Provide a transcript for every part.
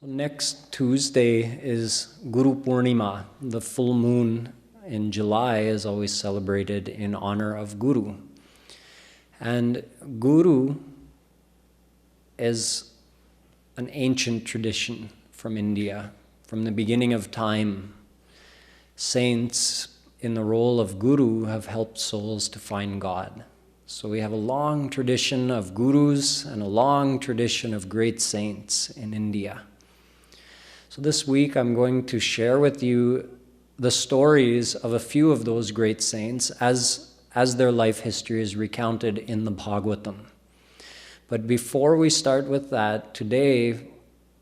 So next Tuesday is Guru Purnima. The full moon in July is always celebrated in honor of Guru. And Guru is an ancient tradition from India. From the beginning of time, saints in the role of Guru have helped souls to find God. So we have a long tradition of gurus and a long tradition of great saints in India. So this week I'm going to share with you the stories of a few of those great saints as their life history is recounted in the Bhagavatam. But before we start with that, today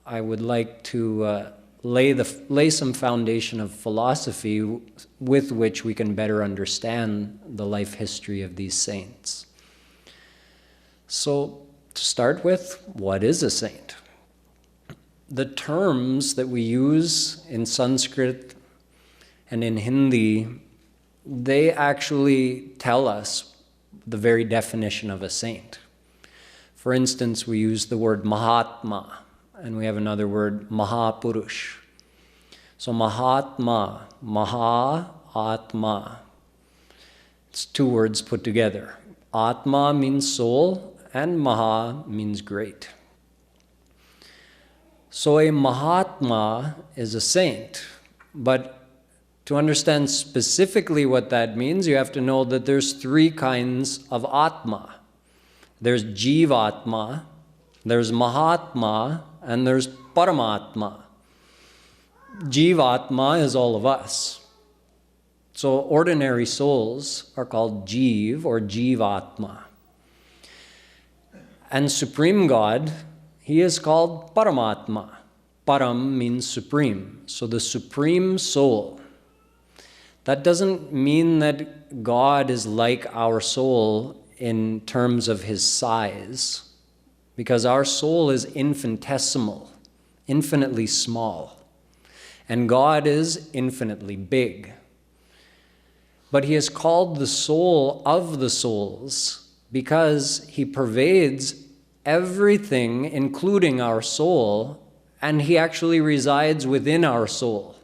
I would like to lay some foundation of philosophy with which we can better understand the life history of these saints. So to start with, what is a saint? The terms that we use in Sanskrit and in Hindi, they actually tell us the very definition of a saint. For instance, we use the word Mahatma, and we have another word, Mahapurush. So Mahatma, Maha-Atma, it's two words put together. Atma means soul, and Maha means great. So a Mahatma is a saint, but to understand specifically what that means, you have to know that there's three kinds of Atma. There's Jivatma, there's Mahatma, and there's Paramatma. Jivatma is all of us. So ordinary souls are called Jiv or Jivatma. And Supreme God, He is called Paramatma. Param means supreme. So the supreme soul. That doesn't mean that God is like our soul in terms of His size, because our soul is infinitesimal, infinitely small, and God is infinitely big. But He is called the soul of the souls because He pervades everything, including our soul, and He actually resides within our soul.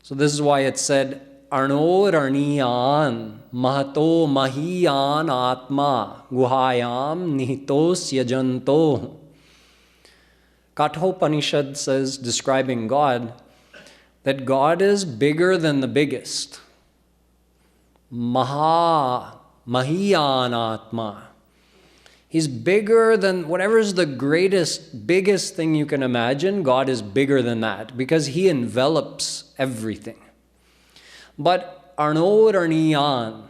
So this is why it said, Arno Raniyan Mahato Mahiyan Atma Guhayam Nihitos Yajanto. Kathopanishad says, describing God, that God is bigger than the biggest. Mahiyan Atma. He's bigger than whatever is the greatest, biggest thing you can imagine. God is bigger than that because He envelops everything. But Arno Raniyan,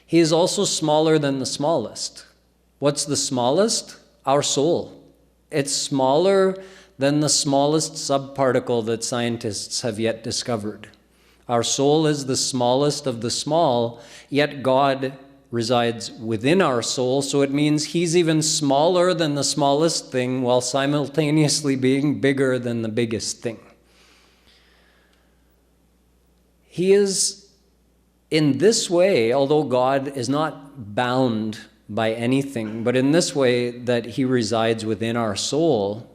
He is also smaller than the smallest. What's the smallest? Our soul. It's smaller than the smallest subparticle that scientists have yet discovered. Our soul is the smallest of the small, yet God resides within our soul, so it means He's even smaller than the smallest thing while simultaneously being bigger than the biggest thing. He is, in this way, although God is not bound by anything, but in this way that He resides within our soul,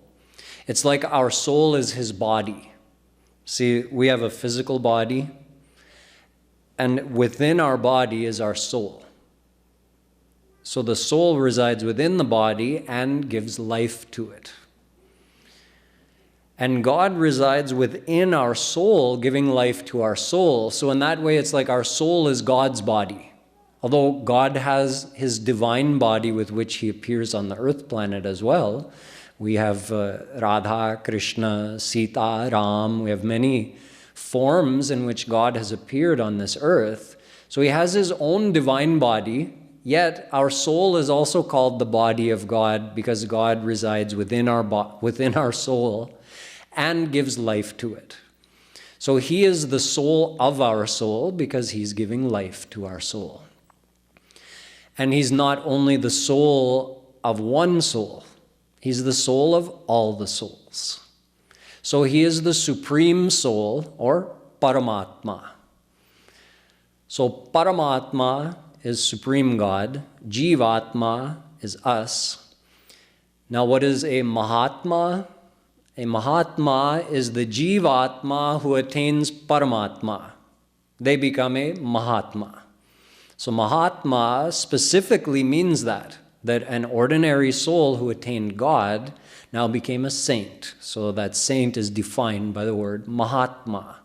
it's like our soul is His body. See, we have a physical body, and within our body is our soul. So the soul resides within the body and gives life to it. And God resides within our soul, giving life to our soul. So in that way, it's like our soul is God's body. Although God has His divine body with which He appears on the earth planet as well. We have Radha, Krishna, Sita, Ram. We have many forms in which God has appeared on this earth. So He has His own divine body, yet our soul is also called the body of God because God resides within our soul and gives life to it. So He is the soul of our soul because He's giving life to our soul. And He's not only the soul of one soul, He's the soul of all the souls. So He is the supreme soul, or Paramatma. So Paramatma is Supreme God, Jivatma is us. Now, what is a Mahatma? A Mahatma is the Jivatma who attains Paramatma. They become a Mahatma. So Mahatma specifically means that an ordinary soul who attained God now became a saint. So that saint is defined by the word Mahatma.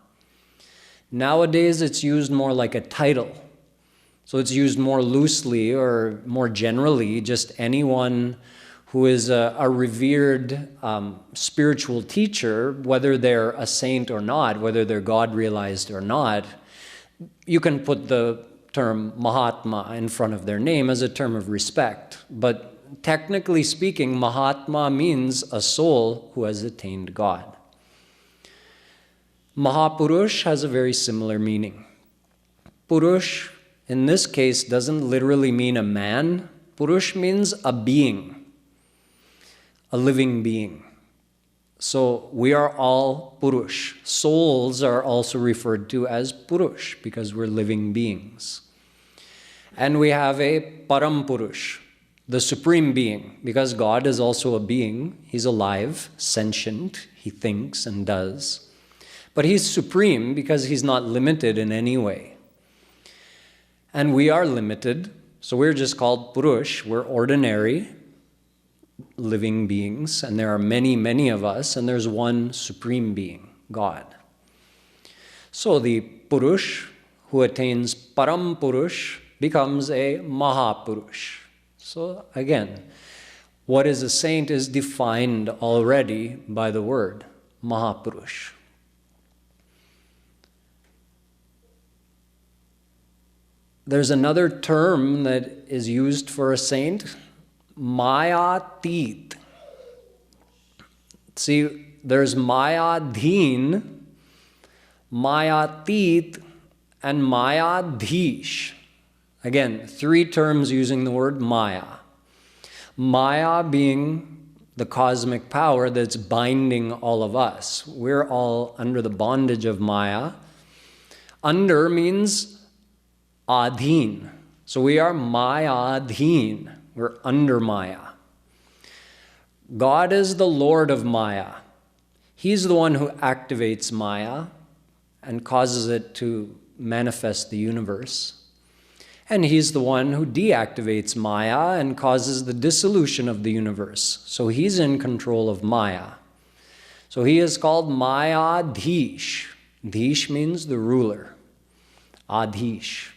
Nowadays, it's used more like a title. So it's used more loosely or more generally, just anyone who is a revered spiritual teacher, whether they're a saint or not, whether they're God-realized or not. You can put the term Mahatma in front of their name as a term of respect. But technically speaking, Mahatma means a soul who has attained God. Mahapurush has a very similar meaning. Purush, in this case, doesn't literally mean a man. Purush means a being, a living being. So we are all Purush. Souls are also referred to as Purush because we're living beings. And we have a Param Purush, the supreme being, because God is also a being. He's alive, sentient, he thinks and does. But he's supreme because he's not limited in any way. And we are limited, so we're just called Purush. We're ordinary living beings, and there are many, many of us, and there's one supreme being, God. So the Purush who attains Param Purush becomes a Mahapurush. So again, what is a saint is defined already by the word Mahapurush. There's another term that is used for a saint, Mayatit. See, there's Mayadhin, Mayatit, and Mayadhish. Again, three terms using the word Maya. Maya being the cosmic power that's binding all of us. We're all under the bondage of Maya. Under means Adhin. So we are Mayadhin. We're under Maya. God is the Lord of Maya. He's the one who activates Maya and causes it to manifest the universe. And he's the one who deactivates Maya and causes the dissolution of the universe. So he's in control of Maya. So he is called Mayadhish. Dhish means the ruler. Adhish.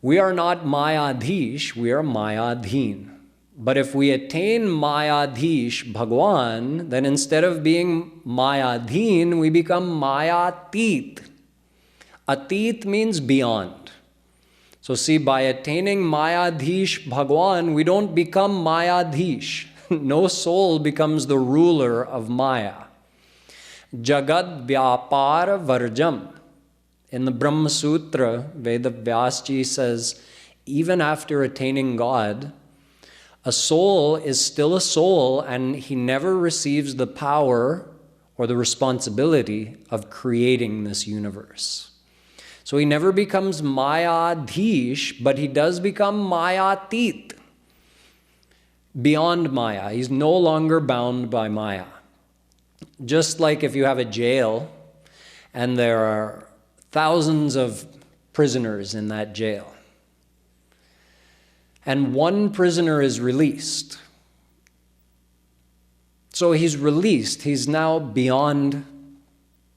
We are not Mayadhish, we are Mayadhin. But if we attain Mayadhish, Bhagwan, then instead of being Mayadhin, we become Mayatit. Atit means beyond. So see, by attaining Mayadhish Bhagwan, we don't become Mayadhish. No soul becomes the ruler of Maya. Jagad Vyapar Varjam. In the Brahma Sutra, Veda Vyasji says, even after attaining God, a soul is still a soul and he never receives the power or the responsibility of creating this universe. So he never becomes Mayadhish, but he does become Mayatit, beyond Maya. He's no longer bound by Maya. Just like if you have a jail and there are thousands of prisoners in that jail. And one prisoner is released. So he's released. He's now beyond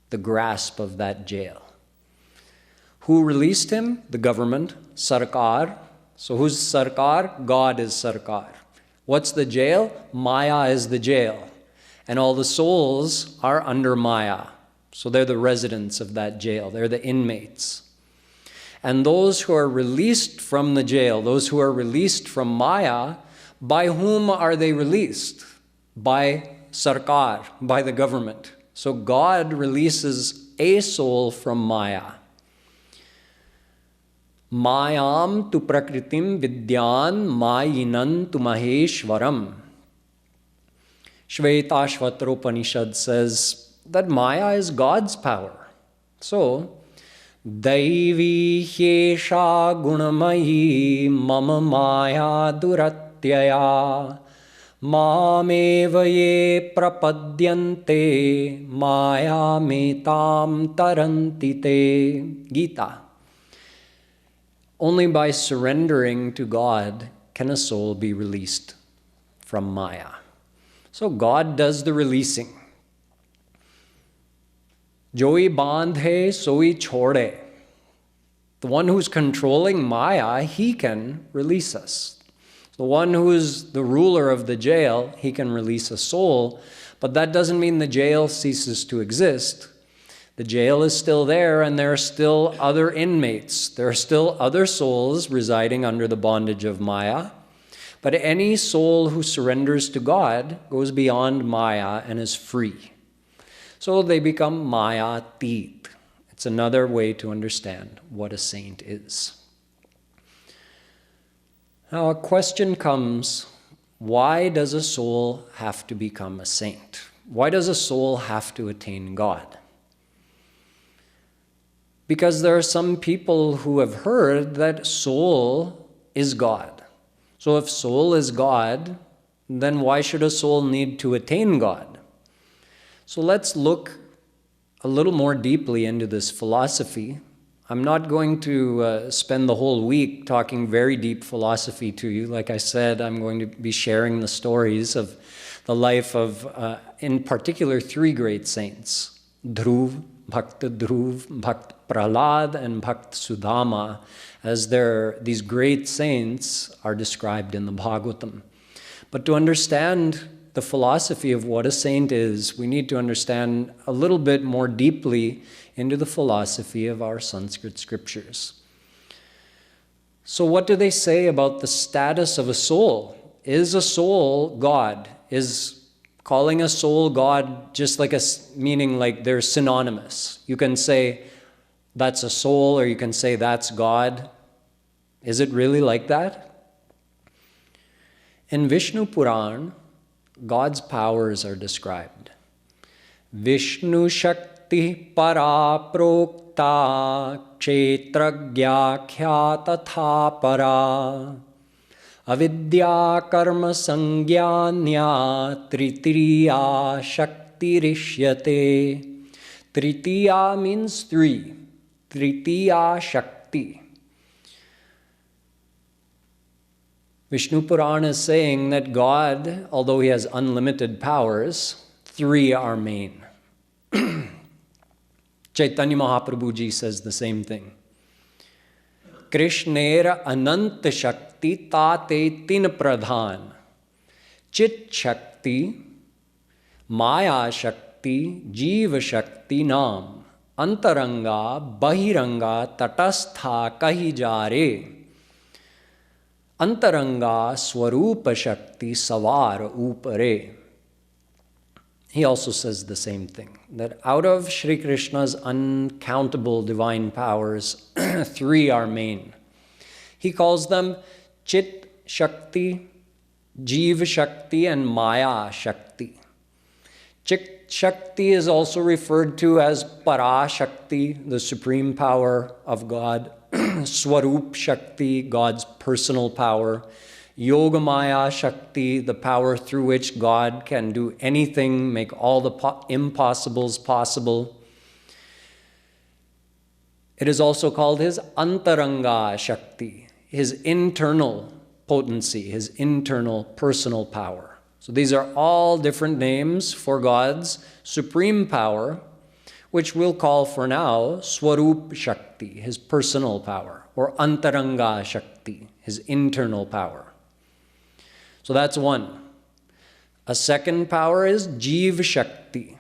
the grasp of that jail. Who released him? The government, Sarkar. So who's Sarkar? God is Sarkar. What's the jail? Maya is the jail. And all the souls are under Maya. So they're the residents of that jail. They're the inmates. And those who are released from the jail, those who are released from Maya, by whom are they released? By Sarkar, by the government. So God releases a soul from Maya. Mayam tu prakritim vidyan mayinan tu maheshwaram. Shvetashvatra Upanishad says that Maya is God's power. So, Daivi Hyesha Gunamayi Mama Maya Durattate prapadyaya mameva ye prapadyante maya metam taranti te. Gita. Only by surrendering to God can a soul be released from Maya. So God does the releasing. Joi bandhe soi chhode. The one who's controlling Maya, he can release us. The one who is the ruler of the jail, he can release a soul, but that doesn't mean the jail ceases to exist. The jail is still there, and there are still other inmates. There are still other souls residing under the bondage of Maya. But any soul who surrenders to God goes beyond Maya and is free. So they become Maya-tit. It's another way to understand what a saint is. Now a question comes, why does a soul have to become a saint? Why does a soul have to attain God? Because there are some people who have heard that soul is God. So if soul is God, then why should a soul need to attain God? So let's look a little more deeply into this philosophy. I'm not going to spend the whole week talking very deep philosophy to you. Like I said, I'm going to be sharing the stories of the life of, in particular, three great saints, Dhruv, Bhakta Dhruv, Bhakta Prahlad, and Bhakta Sudama, as these great saints are described in the Bhagavatam. But to understand the philosophy of what a saint is, we need to understand a little bit more deeply into the philosophy of our Sanskrit scriptures. So what do they say about the status of a soul? Is a soul God? Is calling a soul God just like meaning like they're synonymous? You can say that's a soul, or you can say that's God. Is it really like that? In Vishnu Puran, God's powers are described. Vishnu Shakti Para Prokta Kshetragya Khyata Para Avidya Karma Sangyanya Tritiya Shakti Rishyate. Tritiya means three. Tritiya Shakti. Vishnu Puran is saying that God, although he has unlimited powers, three are main. Chaitanya Mahaprabhu ji says the same thing. Krishnera Ananta Shakti Tate Tin Pradhan. Chit Shakti, Maya Shakti, Jiva Shakti Nam. Antaranga, Bahiranga, Tatastha Kahi Jare. Antaranga Swarupa Shakti Savar Upare. He also says the same thing, that out of Sri Krishna's uncountable divine powers, three are main. He calls them Chit Shakti, Jiva Shakti, and Maya Shakti. Chit Shakti is also referred to as Para Shakti, the supreme power of God. Swarup Shakti, God's personal power. Yogamaya Shakti, the power through which God can do anything, make all the impossibles possible. It is also called his Antaranga Shakti, his internal potency, his internal personal power. So these are all different names for God's supreme power, which we'll call for now Swarup Shakti, his personal power, or Antaranga Shakti, his internal power. So that's one. A second power is Jiva Shakti.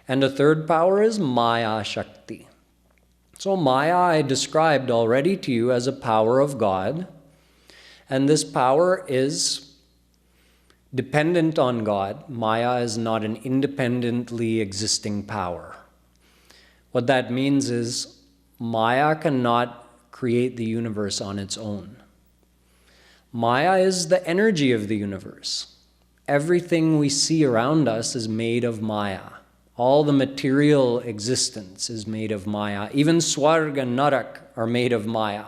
And a third power is Maya Shakti. So Maya I described already to you as a power of God. And this power is dependent on God. Maya is not an independently existing power. What that means is Maya cannot create the universe on its own. Maya is the energy of the universe. Everything we see around us is made of Maya. All the material existence is made of Maya. Even Swarg and Narak are made of Maya.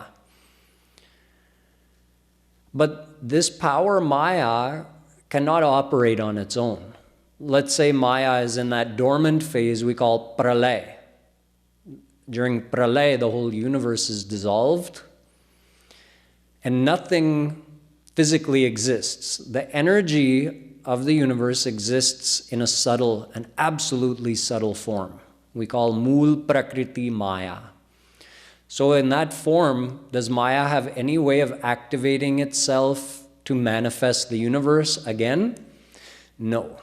But this power, Maya, cannot operate on its own. Let's say Maya is in that dormant phase we call pralay. During pralay, the whole universe is dissolved and nothing physically exists. The energy of the universe exists in a subtle, an absolutely subtle form. We call Mool Prakriti Maya. So in that form, does Maya have any way of activating itself to manifest the universe again? No.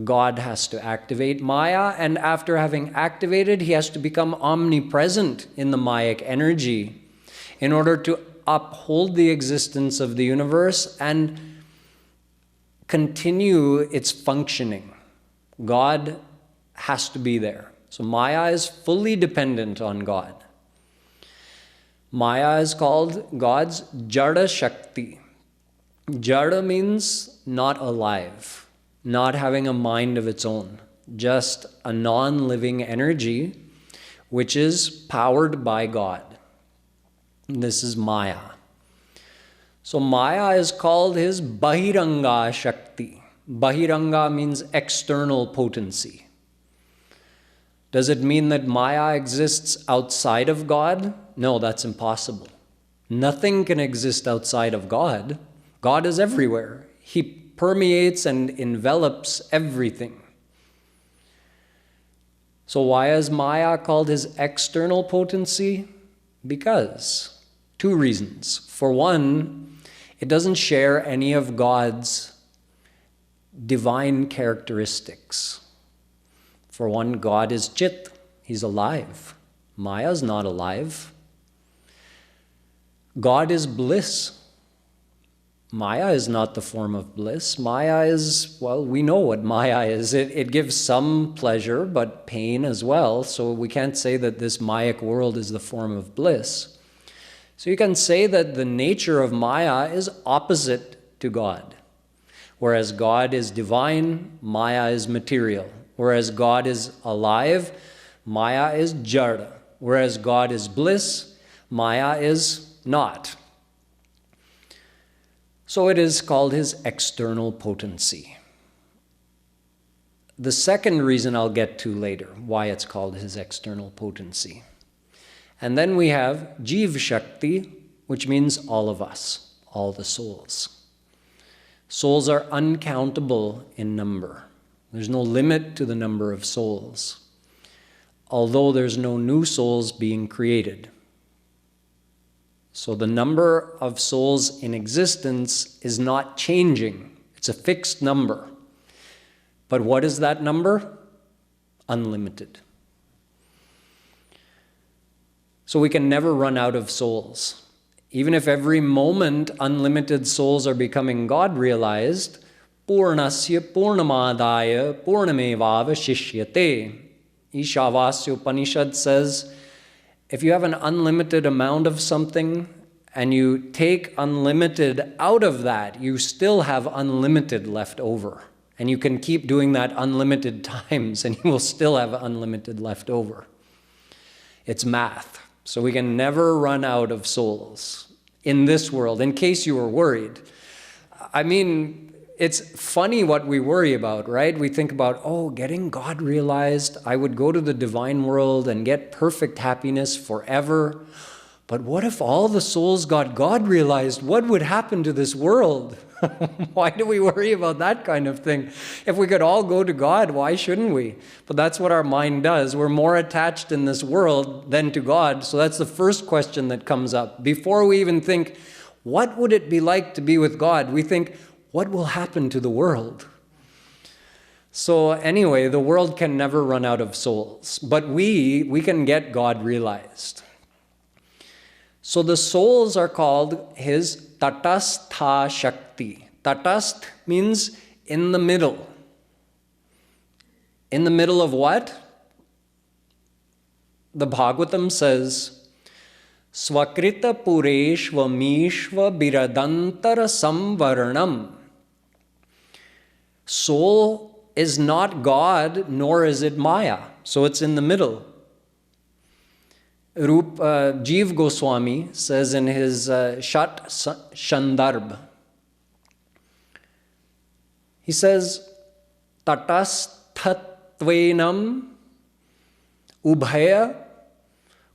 God has to activate Maya, and after having activated, he has to become omnipresent in the Mayic energy in order to uphold the existence of the universe and continue its functioning. God has to be there. So Maya is fully dependent on God. Maya is called God's Jada Shakti. Jada means not alive, not having a mind of its own, just a non-living energy which is powered by God. This is Maya. So Maya is called his Bahiranga Shakti. Bahiranga means external potency. Does it mean that Maya exists outside of God? No, that's impossible. Nothing can exist outside of God. God is everywhere. He permeates and envelops everything. So why is Maya called his external potency? Because two reasons. For one, it doesn't share any of God's divine characteristics. For one, God is Chit. He's alive. Maya is not alive. God is bliss. Maya is not the form of bliss. Maya is, well, we know what Maya is. It gives some pleasure, but pain as well. So we can't say that this Mayic world is the form of bliss. So you can say that the nature of Maya is opposite to God. Whereas God is divine, Maya is material. Whereas God is alive, Maya is jada. Whereas God is bliss, Maya is not. So it is called his external potency. The second reason I'll get to later, why it's called his external potency. And then we have Jiv Shakti, which means all of us, all the souls. Souls are uncountable in number. There's no limit to the number of souls, although there's no new souls being created. So the number of souls in existence is not changing. It's a fixed number. But what is that number? Unlimited. So we can never run out of souls. Even if every moment unlimited souls are becoming God-realized, Purnasya Purnamadaya Purnamevavashishyate. Ishavasya Upanishad says, if you have an unlimited amount of something and you take unlimited out of that, you still have unlimited left over. And you can keep doing that unlimited times and you will still have unlimited left over. It's math. So we can never run out of souls in this world, in case you were worried. I mean, it's funny what we worry about, right? We think about, oh, getting God realized, I would go to the divine world and get perfect happiness forever. But what if all the souls got God realized? What would happen to this world? Why do we worry about that kind of thing? If we could all go to God, why shouldn't we? But that's what our mind does. We're more attached in this world than to God. So that's the first question that comes up. Before we even think, what would it be like to be with God? We think, what will happen to the world? So anyway, the world can never run out of souls, but we can get God realized. So the souls are called his Tatastha Shakti. Tatast means in the middle. In the middle of what? The Bhagavatam says, Swakrita Pureshva Mishva Biradantara Samvarnam. Soul is not God, nor is it Maya. So it's in the middle. Jeev Goswami says in his Shat Shandarbh, he says, Tatasthatvenam ubhaya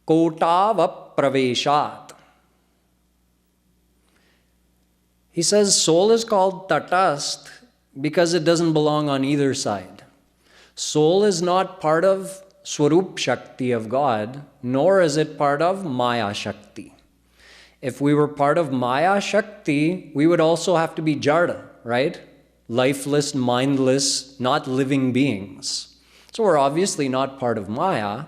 kotava praveshat. He says soul is called tatast because it doesn't belong on either side. Soul is not part of Swarup Shakti of God, nor is it part of Maya Shakti. If we were part of Maya Shakti, we would also have to be Jada, right? Lifeless, mindless, not living beings. So we're obviously not part of Maya.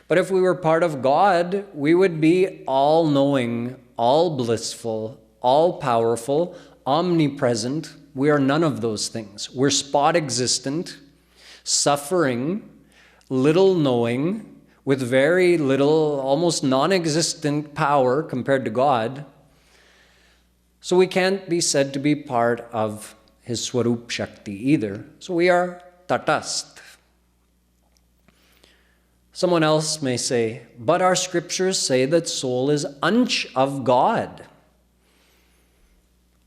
But if we were part of God, we would be all-knowing, all-blissful, all-powerful, omnipresent. We are none of those things. We're spot-existent, suffering, little knowing, with very little, almost non-existent power compared to God. So we can't be said to be part of his Swarup Shakti either. So we are tatast. Someone else may say, but our scriptures say that soul is ansh of God.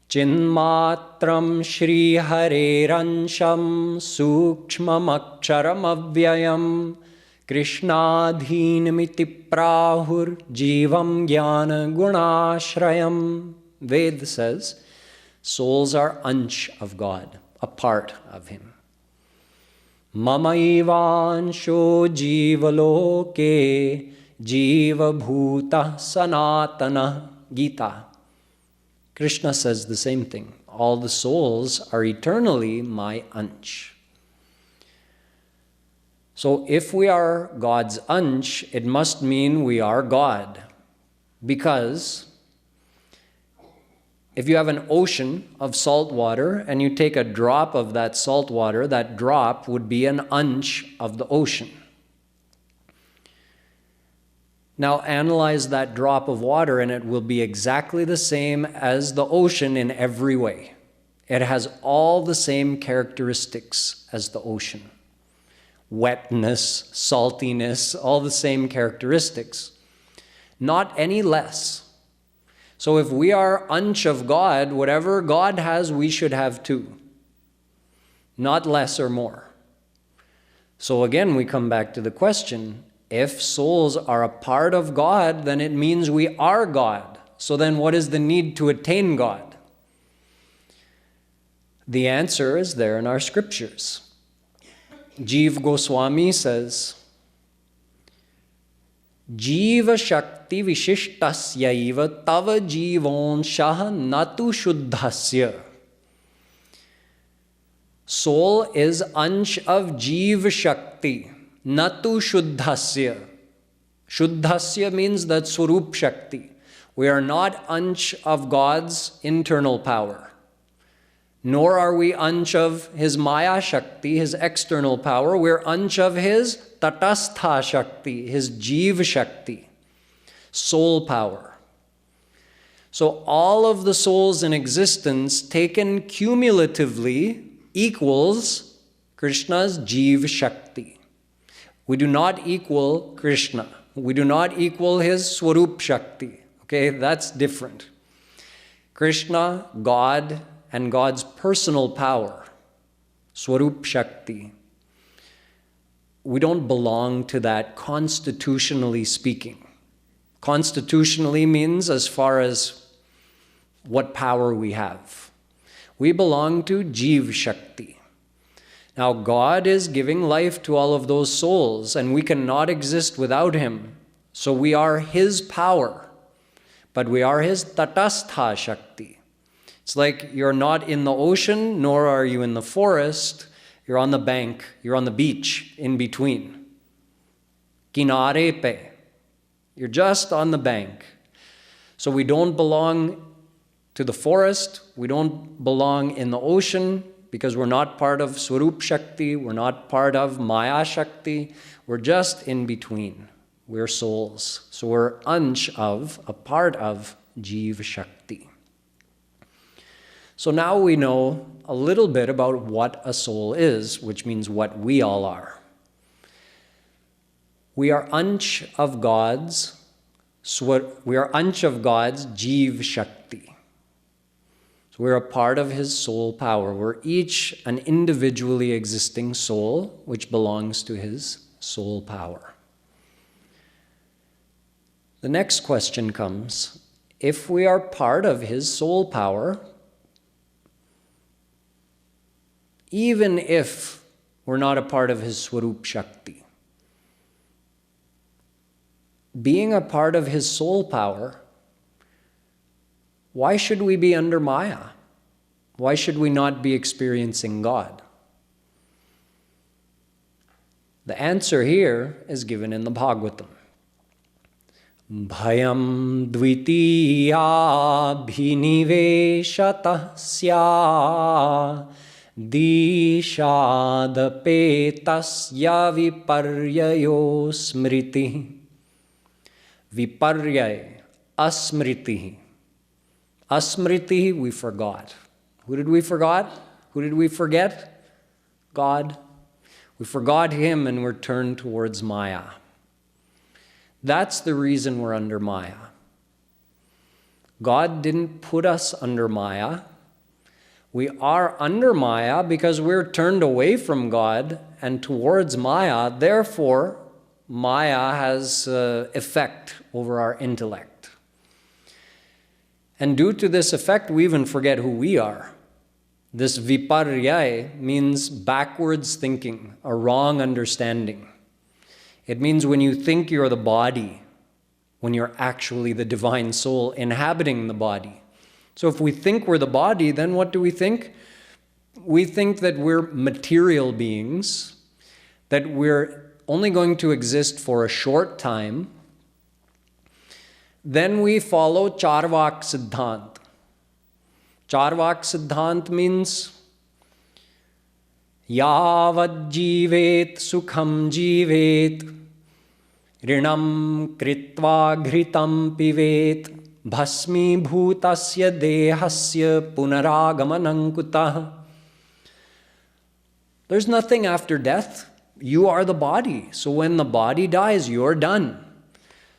Chinmatram Shri Hareransham Sukshmam Aksharam Avyayam Krishnadhinamiti Prahur Jivam Jnana Gunashrayam. Ved says, souls are ansh of God, a part of him. Mamaivansho jivaloke jiva bhuta sanatana. Gita. Krishna says the same thing. All the souls are eternally my ansh. So if we are God's ansh, it must mean we are God. Because if you have an ocean of salt water and you take a drop of that salt water, that drop would be an ansh of the ocean. Now analyze that drop of water and it will be exactly the same as the ocean in every way. It has all the same characteristics as the ocean. Wetness, saltiness, all the same characteristics. Not any less. So if we are ansh of God, whatever God has, we should have too. Not less or more. So again, we come back to the question, if souls are a part of God, then it means we are God. So then what is the need to attain God? The answer is there in our scriptures. Jeev Goswami says, Jiva Shakti Vishishtasyaiva Tava Jivonshah Natu Shuddhasya. Soul is ansh of Jiva Shakti, Natu Shuddhasya. Shuddhasya means that Swarup Shakti. We are not ansh of God's internal power. Nor are we ansh of his Maya Shakti, his external power. We're ansh of his Tatastha Shakti, his Jiva Shakti, soul power. So all of the souls in existence taken cumulatively equals Krishna's Jiva Shakti. We do not equal Krishna. We do not equal his Swarup Shakti. Okay, that's different. Krishna, God, and God's personal power, Swarup Shakti. We don't belong to that constitutionally speaking. Constitutionally means as far as what power we have. We belong to Jiva Shakti. Now God is giving life to all of those souls and we cannot exist without him. So we are his power, but we are his Tatastha Shakti. It's like you're not in the ocean, nor are you in the forest. You're on the bank, you're on the beach, in between. Kinare pe. You're just on the bank. So we don't belong to the forest, we don't belong in the ocean, because we're not part of Swarup Shakti, we're not part of Maya Shakti, we're just in between. We're souls. So we're ansh of, a part of Jiva Shakti. So now we know a little bit about what a soul is, which means what we all are. We are ansh of God's we are ansh of God's Jeev Shakti. So we're a part of His soul power. We're each an individually existing soul which belongs to His soul power. The next question comes, if we are part of His soul power, even if we're not a part of His Swarup Shakti, being a part of His soul power, why should we be under Maya? Why should we not be experiencing God? The answer here is given in the Bhagavatam. Bhayam dvitiya bhiniveshatah sya dishadapetasya viparyayo smriti. Viparyay, asmriti. Asmriti, we forgot. Who did we forget? Who did we forget? God. We forgot Him and we're turned towards Maya. That's the reason we're under Maya. God didn't put us under Maya. We are under Maya because we're turned away from God and towards Maya. Therefore, Maya has effect over our intellect. And due to this effect, we even forget who we are. This viparyaya means backwards thinking, a wrong understanding. It means when you think you're the body, when you're actually the divine soul inhabiting the body. So if we think we're the body, then what do we think? We think that we're material beings, that we're only going to exist for a short time. Then we follow Charvak Siddhant. Charvak Siddhant means Yavad jivet sukham jivet rinam kritva ghritam pivet bhasmi bhutasya dehasya punaragamanam kutah. There's nothing after death. You are the body. So when the body dies, you're done.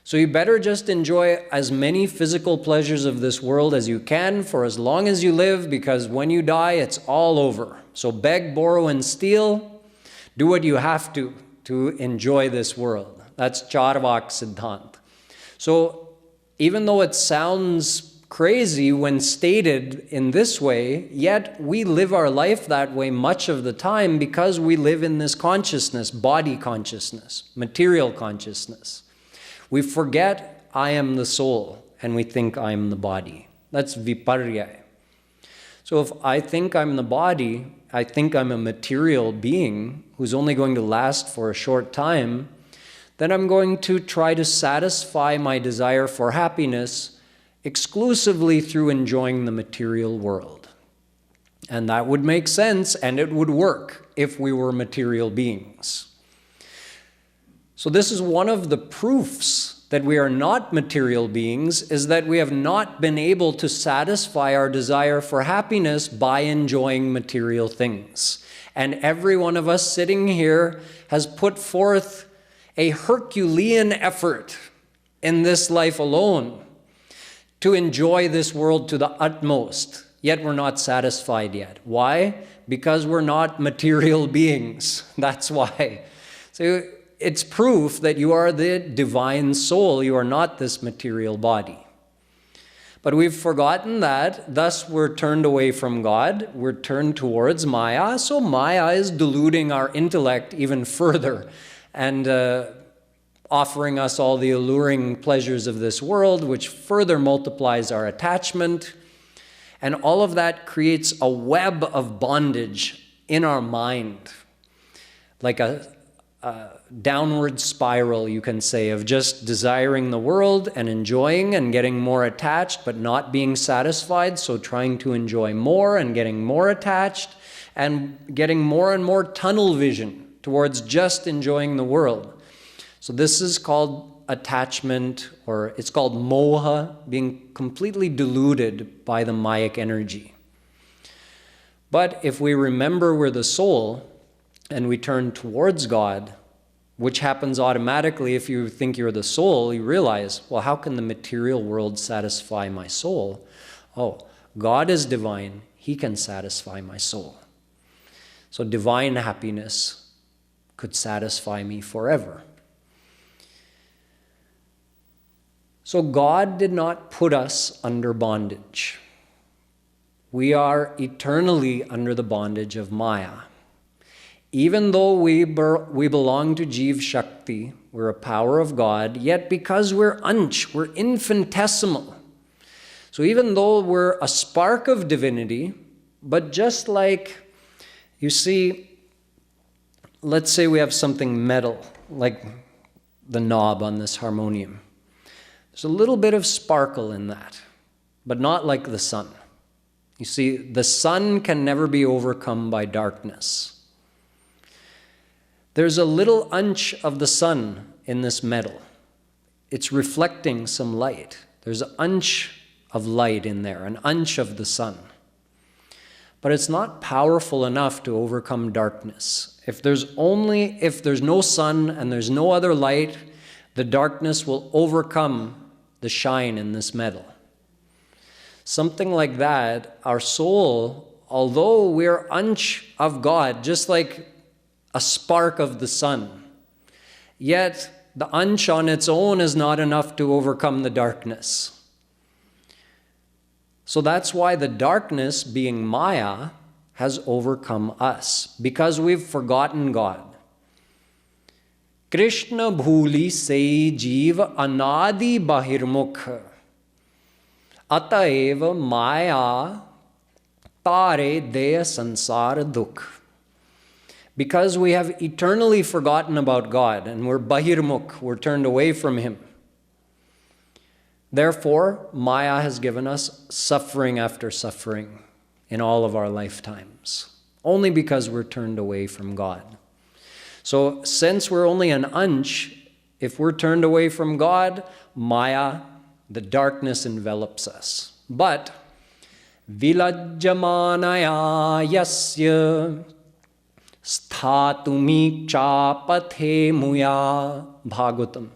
So you better just enjoy as many physical pleasures of this world as you can for as long as you live, because when you die, it's all over. So beg, borrow, and steal. Do what you have to enjoy this world. That's Charvak Siddhant. So even though it sounds crazy when stated in this way, yet we live our life that way much of the time because we live in this consciousness, body consciousness, material consciousness. We forget I am the soul and we think I am the body. That's viparyaya. So if I think I'm the body, I think I'm a material being who's only going to last for a short time, then I'm going to try to satisfy my desire for happiness exclusively through enjoying the material world. And that would make sense, and it would work if we were material beings. So this is one of the proofs that we are not material beings, is that we have not been able to satisfy our desire for happiness by enjoying material things. And every one of us sitting here has put forth a Herculean effort in this life alone to enjoy this world to the utmost, yet we're not satisfied yet. Why? Because we're not material beings. That's why. So it's proof that you are the divine soul. You are not this material body. But we've forgotten that, thus we're turned away from God. We're turned towards Maya. So Maya is deluding our intellect even further and offering us all the alluring pleasures of this world, which further multiplies our attachment. And all of that creates a web of bondage in our mind, like a downward spiral, you can say, of just desiring the world and enjoying and getting more attached, but not being satisfied. So trying to enjoy more and getting more attached and getting more and more tunnel vision towards just enjoying the world. So this is called attachment, or it's called moha, being completely deluded by the Mayic energy. But if we remember we're the soul and we turn towards God, which happens automatically if you think you're the soul. You realize, well, how can the material world satisfy my soul? Oh, God is divine. He can satisfy my soul. So divine happiness could satisfy me forever. So God did not put us under bondage. We are eternally under the bondage of Maya. Even though we belong to Jiv Shakti, we're a power of God, yet because we're ansh, we're infinitesimal. So even though we're a spark of divinity, but just like, you see, let's say we have something metal, like the knob on this harmonium. There's a little bit of sparkle in that, but not like the sun. You see, the sun can never be overcome by darkness. There's a little ansh of the sun in this metal. It's reflecting some light. There's an ansh of light in there, an ansh of the sun. But it's not powerful enough to overcome darkness. If there's no sun and there's no other light, the darkness will overcome the shine in this metal. Something like that, our soul, although we're ansh of God, just like a spark of the sun, yet the ansh on its own is not enough to overcome the darkness. So that's why the darkness, being Maya, has overcome us, because we've forgotten God. Krishna bhuli se jeev anadi bahirmukh ataev Maya tare deya sansar dukh. Because we have eternally forgotten about God and we're bahirmukh, we're turned away from Him. Therefore, Maya has given us suffering after suffering in all of our lifetimes, only because we're turned away from God. So since we're only an ansh, if we're turned away from God, Maya, the darkness, envelops us. But vilajjamanaya yasya sthatumi chapathe muya bhagavatam.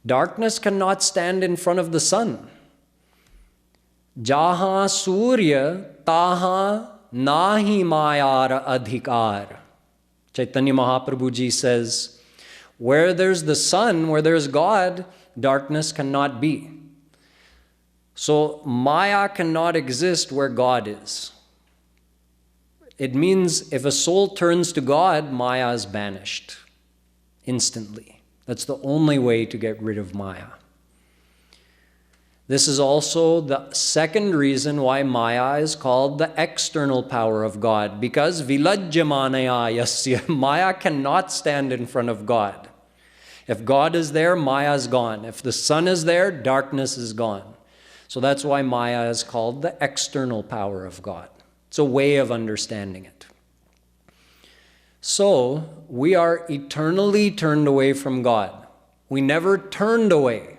Darkness cannot stand in front of the sun. Jaha surya taha nahi mayara adhikar. Chaitanya Mahaprabhu ji says, where there's the sun, where there's God, darkness cannot be. So Maya cannot exist where God is. It means if a soul turns to God, Maya is banished instantly. That's the only way to get rid of Maya. This is also the second reason why Maya is called the external power of God, because vilajjamanaya yasya, Maya cannot stand in front of God. If God is there, Maya is gone. If the sun is there, darkness is gone. So that's why Maya is called the external power of God. It's a way of understanding it. So we are eternally turned away from God. We never turned away.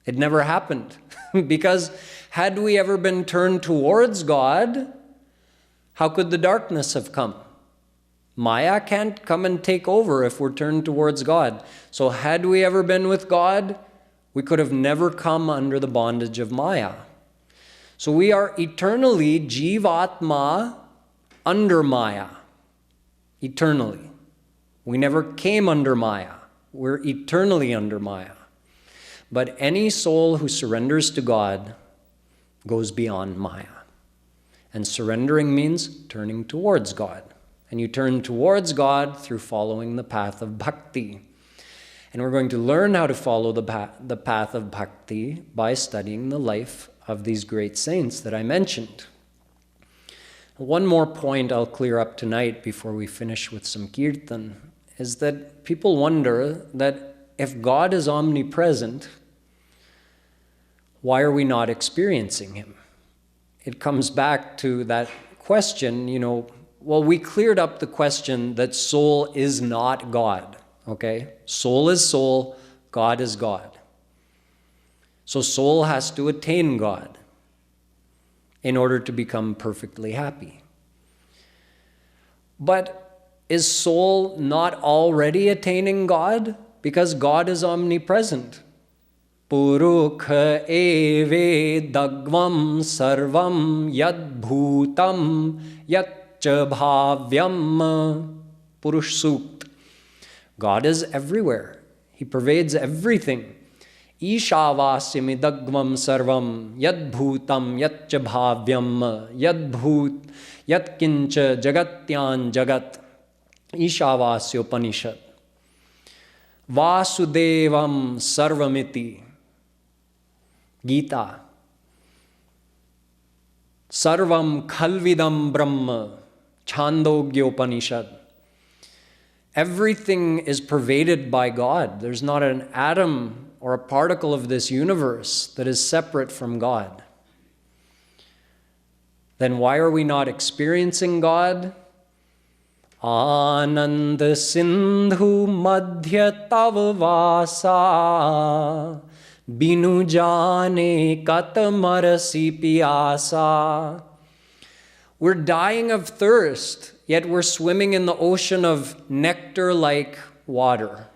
It never happened. Because had we ever been turned towards God, how could the darkness have come? Maya can't come and take over if we're turned towards God. So had we ever been with God, we could have never come under the bondage of Maya. So we are eternally Jivatma under Maya. Eternally. We never came under Maya. We're eternally under Maya. But any soul who surrenders to God goes beyond Maya. And surrendering means turning towards God. And you turn towards God through following the path of bhakti. And we're going to learn how to follow the path of bhakti by studying the life of these great saints that I mentioned. One more point I'll clear up tonight before we finish with some kirtan is that people wonder that if God is omnipresent, why are we not experiencing Him? It comes back to that question, well, we cleared up the question that soul is not God, okay? Soul is soul, God is God. So soul has to attain God in order to become perfectly happy. But is soul not already attaining God? Because God is omnipresent. Purukha eve dagvam sarvam yad bhutam yatcha bhavyam. Purush Sukt. God is everywhere. He pervades everything. Ishavasyami dagvam sarvam yad bhutam yatcha bhavyam yad bhut yat kincha jagatyan jagat. Ishavasyopanishad. Vasudevam sarvamiti. Gita. Sarvam khalvidam brahma. Chandogyopanishad. Everything is pervaded by God. There's not an atom or a particle of this universe that is separate from God. Then why are we not experiencing God? Ananda Sindhu Madhya Tava Vasa Binu Jane Katamarasi Piyasa. We're dying of thirst, yet we're swimming in the ocean of nectar-like water.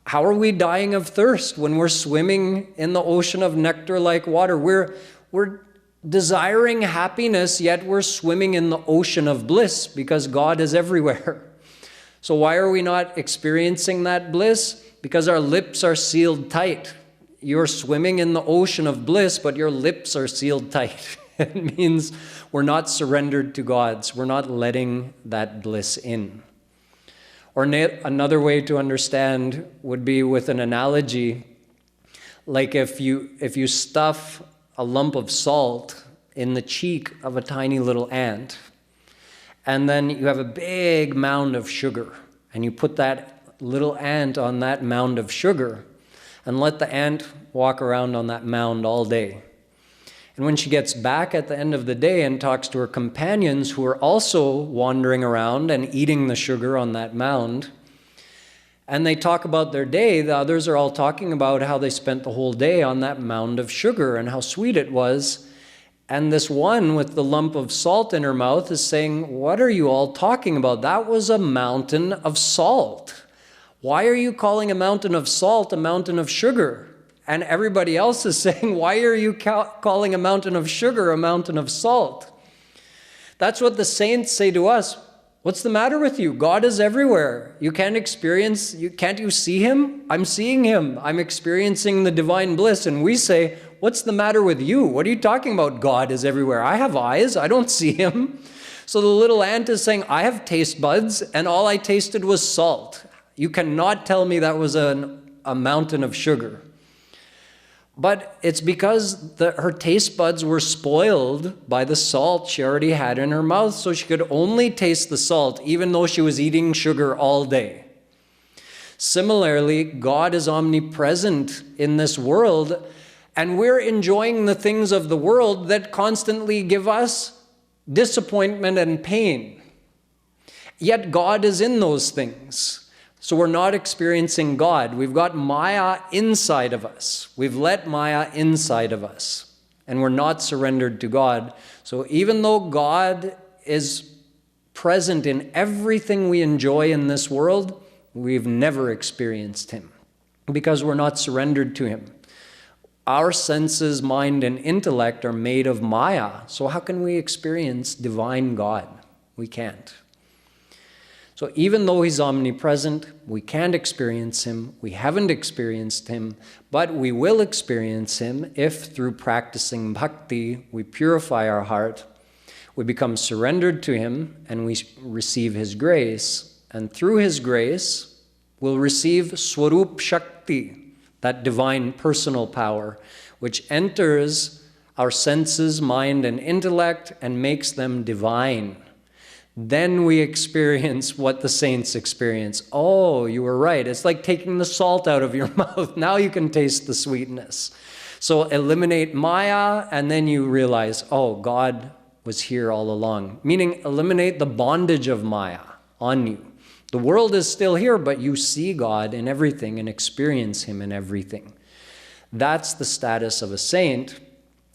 How are we dying of thirst when we're swimming in the ocean of nectar-like water? We're desiring happiness, yet we're swimming in the ocean of bliss because God is everywhere. So why are we not experiencing that bliss? Because our lips are sealed tight. You're swimming in the ocean of bliss, but your lips are sealed tight. It means we're not surrendered to God's. We're not letting that bliss in. Or another way to understand would be with an analogy, like if you stuff a lump of salt in the cheek of a tiny little ant, and then you have a big mound of sugar, and you put that little ant on that mound of sugar, and let the ant walk around on that mound all day. And when she gets back at the end of the day and talks to her companions who are also wandering around and eating the sugar on that mound, and they talk about their day, the others are all talking about how they spent the whole day on that mound of sugar and how sweet it was. And this one with the lump of salt in her mouth is saying, "What are you all talking about? That was a mountain of salt. Why are you calling a mountain of salt a mountain of sugar?" And everybody else is saying, "Why are you calling a mountain of sugar a mountain of salt?" That's what the saints say to us. What's the matter with you? God is everywhere. Can't you see him? I'm seeing him. I'm experiencing the divine bliss. And we say, what's the matter with you? What are you talking about? God is everywhere. I have eyes. I don't see him. So the little ant is saying, I have taste buds, and all I tasted was salt. You cannot tell me that was a mountain of sugar. But it's because her taste buds were spoiled by the salt she already had in her mouth, so she could only taste the salt, even though she was eating sugar all day. Similarly, God is omnipresent in this world, and we're enjoying the things of the world that constantly give us disappointment and pain. Yet God is in those things. So we're not experiencing God. We've got Maya inside of us. We've let Maya inside of us. And we're not surrendered to God. So even though God is present in everything we enjoy in this world, we've never experienced him because we're not surrendered to him. Our senses, mind, and intellect are made of Maya. So how can we experience divine God? We can't. So even though he's omnipresent, we can't experience him, we haven't experienced him, but we will experience him if through practicing bhakti, we purify our heart, we become surrendered to him, and we receive his grace. And through his grace, we'll receive Swarup Shakti, that divine personal power, which enters our senses, mind, and intellect and makes them divine. Then we experience what the saints experience. Oh, you were right. It's like taking the salt out of your mouth. Now you can taste the sweetness. So eliminate Maya, and then you realize, oh, God was here all along. Meaning eliminate the bondage of Maya on you. The world is still here, but you see God in everything and experience him in everything. That's the status of a saint.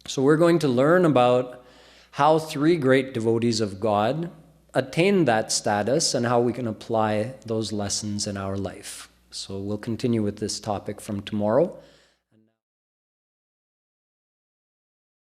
So we're going to learn about how three great devotees of God attained that status and how we can apply those lessons in our life. So we'll continue with this topic from tomorrow.